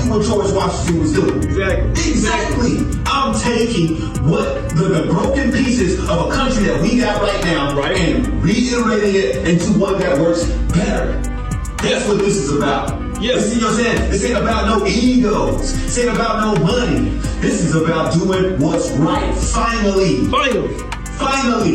what George Washington was doing. Exactly. I'm taking what the broken pieces of a country that we got right now and reiterating it into one that works better. That's what this is about. Yes. You know what I'm saying? This ain't about no egos. This ain't about no money. This is about doing what's right. Finally.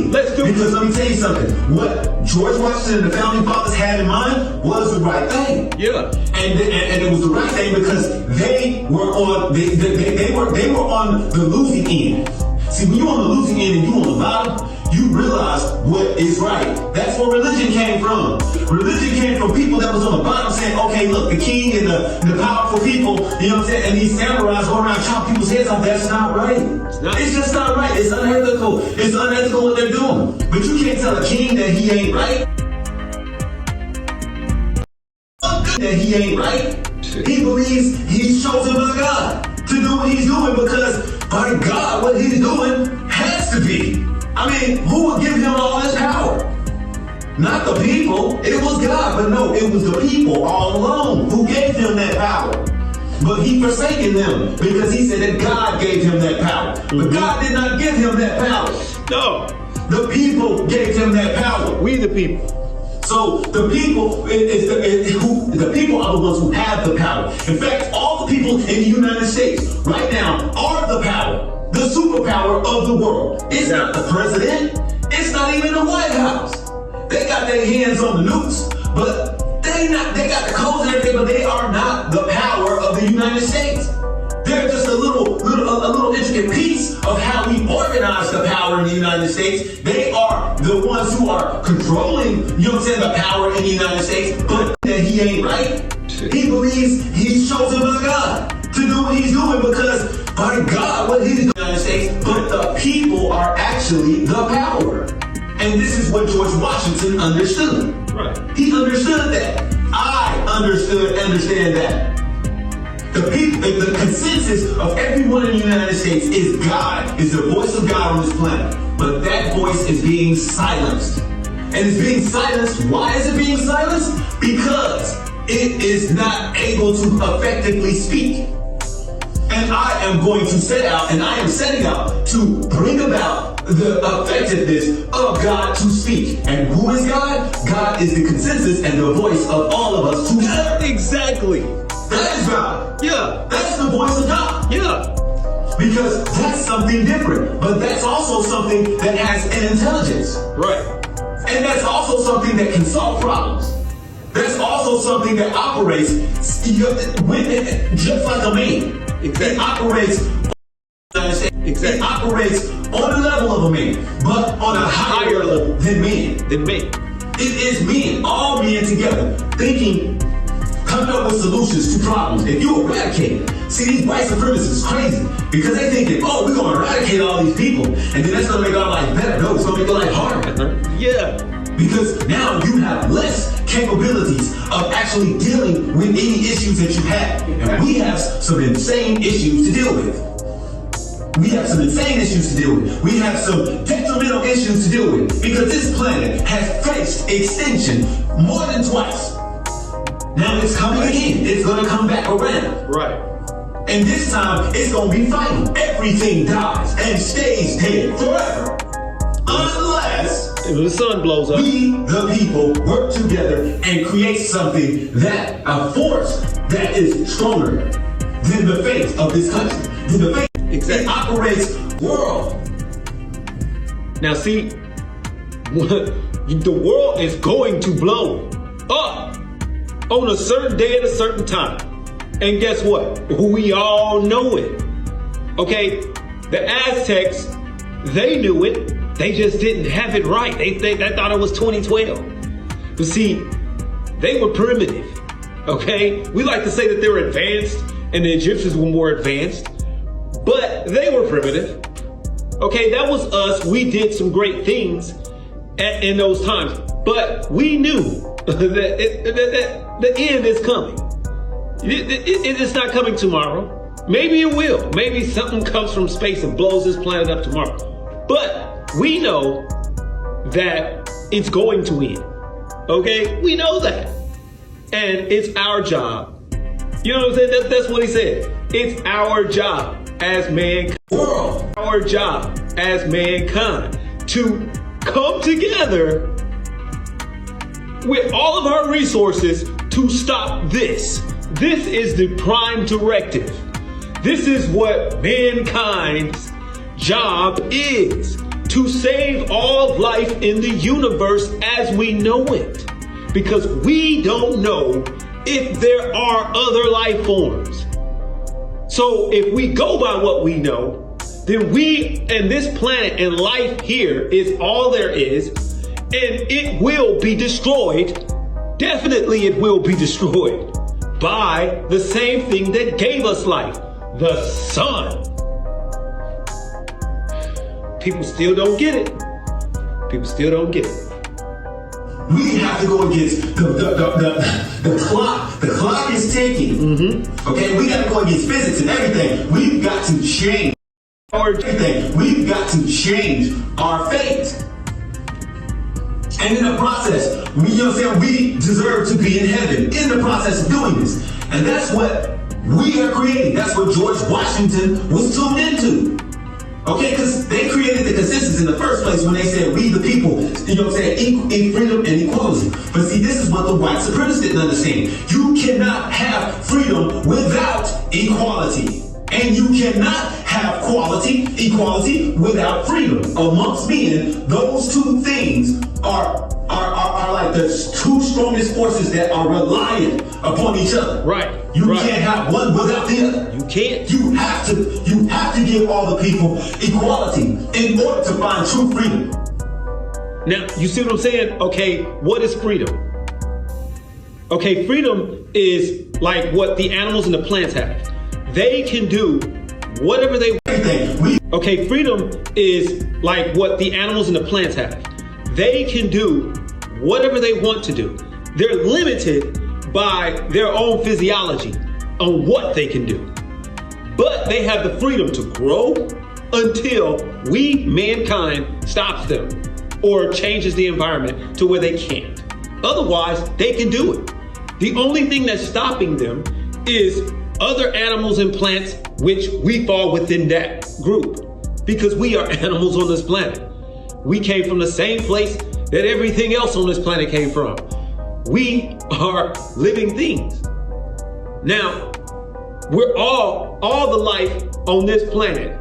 Let's do it. Because let me tell you something. What George Washington and the founding fathers had in mind was the right thing. Yeah. And it was the right thing because they were on they were on the losing end. See, when you're on the losing end and you're on the bottom, you realize what is right. That's where religion came from. Religion came from people that was on the bottom saying, okay, look, the king and the powerful people, you know what I'm saying, and these samurais go around chop people's heads off. That's not right. It's just not right. It's unethical. It's unethical what they're doing. But you can't tell a king that he ain't right. He believes he's chosen by God to do what he's doing because by God, what he's doing has to be. I mean, who would give him all this power? Not the people. It was God. But no, it was the people all alone who gave him that power. But he forsaken them because he said that God gave him that power. But God did not give him that power. No. The people gave him that power. We the people. So the people the people are the ones who have the power. In fact, all the people in the United States right now are the power. The superpower of the world. It's not the president. It's not even the White House. They got their hands on the nukes, but they got the codes and everything, but they are not the power of the United States. They're just a little intricate piece of how we organize the power in the United States. They are the ones who are controlling, you know what I'm saying, the power in the United States, but that he ain't right. He believes he's chosen by God to do what he's doing because by God, what he's doing in the United States, but the people are actually the power. And this is what George Washington understood. Right. He understood that. I understand that. The people, the consensus of everyone in the United States is God, is the voice of God on this planet. But that voice is being silenced. And it's being silenced. Why is it being silenced? Because it is not able to effectively speak. And I am going to set out, and I am setting out to bring about the effectiveness of God to speak. And who is God? God is the consensus and the voice of all of us together. Exactly. That is God. Yeah. That's the voice of God. Yeah. Because that's something different. But that's also something that has an intelligence. Right. And that's also something that can solve problems. That's also something that operates just like a man. Exactly. It operates It operates on the level of a man, but on a higher level than men. It is men, all men together, thinking, coming up with solutions to problems. If you eradicate it, see, these white supremacists is crazy because they thinking, oh, we're going to eradicate all these people, and then that's going to make our life better. No, it's going to make our life harder. Yeah. Because now you have less capabilities of actually dealing with any issues that you have. And we have some insane issues to deal with. We have some detrimental issues to deal with. Because this planet has faced extinction more than twice. Now it's coming again. It's going to come back around. Right. And this time, it's going to be fighting. Everything dies and stays dead forever. Unless the sun blows up, we, the people, work together and create something that, a force that is stronger than the fate of this country. Than the fate it operates world. Now see, the world is going to blow up on a certain day at a certain time. And guess what? We all know it. Okay? The Aztecs, they knew it. They just didn't have it right. They thought it was 2012. But see, they were primitive. Okay? We like to say that they're advanced and the Egyptians were more advanced. But they were primitive. Okay, that was us. We did some great things in those times. But we knew that the end is coming. It's not coming tomorrow. Maybe it will. Maybe something comes from space and blows this planet up tomorrow. But we know that it's going to end. Okay? We know that. And it's our job You know what I'm saying? That's what he said. It's our job as mankind. Our job as mankind to come together with all of our resources to stop this. This is the Prime Directive. This is what mankind's job is, to save all life in the universe as we know it. Because we don't know if there are other life forms. So if we go by what we know, then we and this planet and life here is all there is, and it will be destroyed. Definitely it will be destroyed by the same thing that gave us life, the sun. People still don't get it. People still don't get it. We have to go against the clock. The clock is ticking. Mm-hmm. Okay, we got to go against physics and everything. We've got to change everything. We've got to change our fate. And in the process, we deserve to be in heaven in the process of doing this. And that's what we are creating. That's what George Washington was tuned into. Okay, because they created the consensus in the first place when they said we the people, in freedom and equality. But see, this is what the white supremacists didn't understand. You cannot have freedom without equality. And you cannot have equality without freedom. Amongst men, those two things are like the two strongest forces that are reliant upon each other. Right. You can't have one without the other. You can't. You have to give all the people equality in order to find true freedom. Now, you see what I'm saying? Okay, what is freedom? Okay, freedom is like what the animals and the plants have. They can do whatever they want. Okay, freedom is like what the animals and the plants have. They can do whatever they want to do. They're limited by their own physiology on what they can do. But they have the freedom to grow until we, mankind, stops them or changes the environment to where they can't. Otherwise, they can do it. The only thing that's stopping them is other animals and plants, which we fall within that group, because we are animals on this planet. We came from the same place that everything else on this planet came from. We are living things. Now, we're all the life on this planet.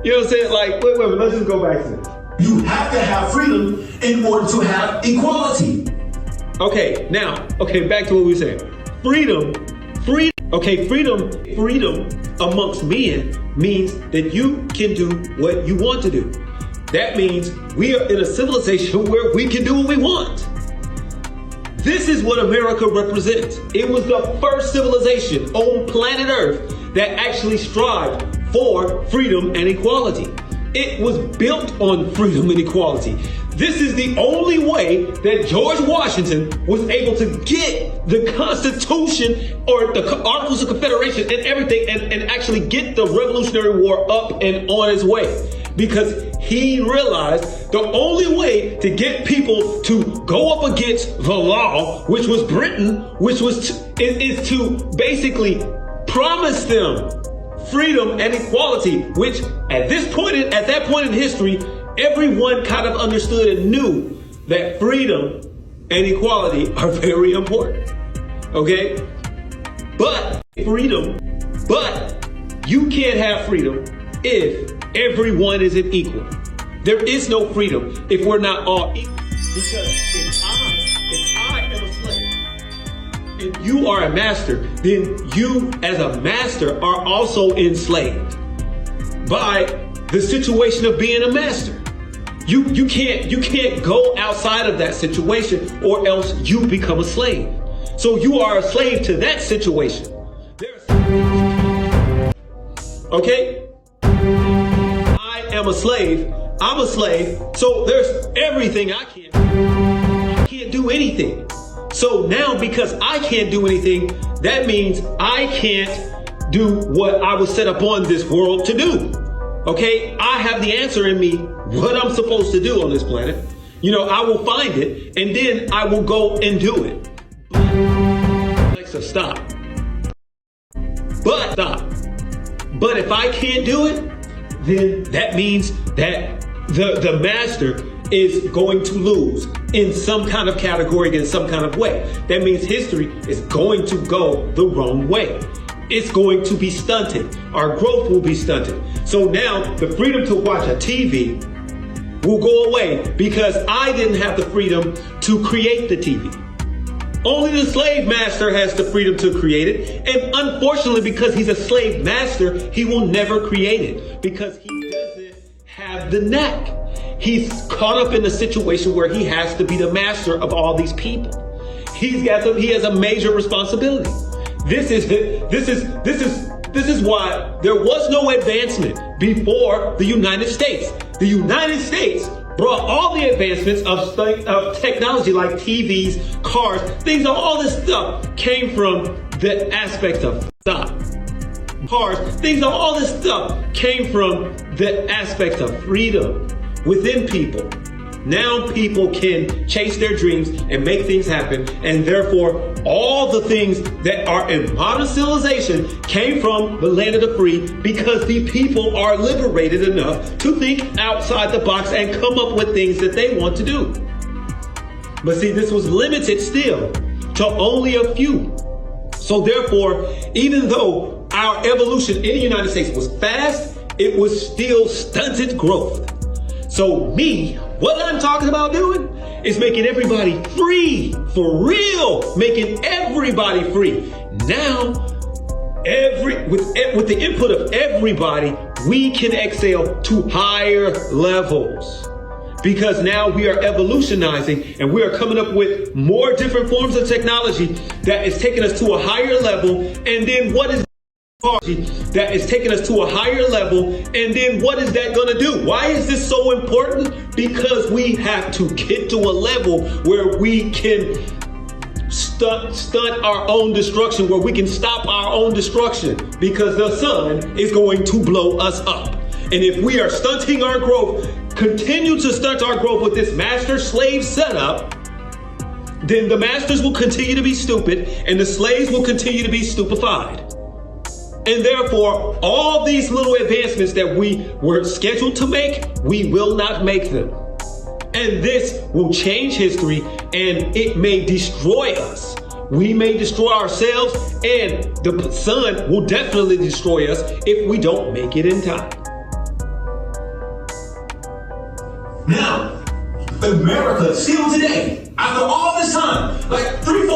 You know what I'm saying? Like, wait, let's just go back to this. You have to have freedom in order to have equality. Okay, back to what we were saying. Freedom amongst men means that you can do what you want to do. That means we are in a civilization where we can do what we want. This is what America represents. It was the first civilization on planet Earth that actually strived for freedom and equality. It was built on freedom and equality. This is the only way that George Washington was able to get the Constitution or the Articles of Confederation and everything and actually get the Revolutionary War up and on its way. Because he realized the only way to get people to go up against the law, which was Britain, is to basically promise them freedom and equality, which at that point in history, everyone kind of understood and knew that freedom and equality are very important. Okay? But you can't have freedom if everyone isn't equal. There is no freedom if we're not all equal. Because if I am a slave and you are a master, then you as a master are also enslaved by the situation of being a master. You can't go outside of that situation or else you become a slave. So you are a slave to that situation. Okay? I am a slave. I'm a slave. So there's everything I can't do anything. So now because I can't do anything, that means I can't do what I was set up on this world to do. Okay, I have the answer in me, what I'm supposed to do on this planet. I will find it and then I will go and do it. Alexa, stop. But stop. But if I can't do it, then that means that the master is going to lose in some kind of category, in some kind of way. That means history is going to go the wrong way. It's going to be stunted. Our growth will be stunted. So now the freedom to watch a TV will go away because I didn't have the freedom to create the TV. Only the slave master has the freedom to create it. And unfortunately, because he's a slave master, he will never create it because he doesn't have the knack. He's caught up in a situation where he has to be the master of all these people. He has a major responsibility. This is why there was no advancement before the United States. The United States brought all the advancements of technology like TVs, cars, things, all this stuff came from the aspect of stop. Cars, things, all this stuff came from the aspect of freedom within people. Now people can chase their dreams and make things happen, and therefore all the things that are in modern civilization came from the land of the free because the people are liberated enough to think outside the box and come up with things that they want to do. But see, this was limited still to only a few. So therefore, even though our evolution in the United States was fast, it was still stunted growth. So what I'm talking about doing is making everybody free, for real, making everybody free. Now, with the input of everybody, we can excel to higher levels. Because now we are evolutionizing and we are coming up with more different forms of technology that is taking us to a higher level. And then what is that is taking us to a higher level, and then what is that going to do? Why is this so important? Because we have to get to a level where we can stunt our own destruction, where we can stop our own destruction, because the sun is going to blow us up. And if we are stunting our growth, continue to stunt our growth with this master-slave setup, then the masters will continue to be stupid and the slaves will continue to be stupefied. And therefore, all these little advancements that we were scheduled to make, we will not make them. And this will change history, and it may destroy us. We may destroy ourselves, and the sun will definitely destroy us if we don't make it in time. Now, America still today, after all this time, like 3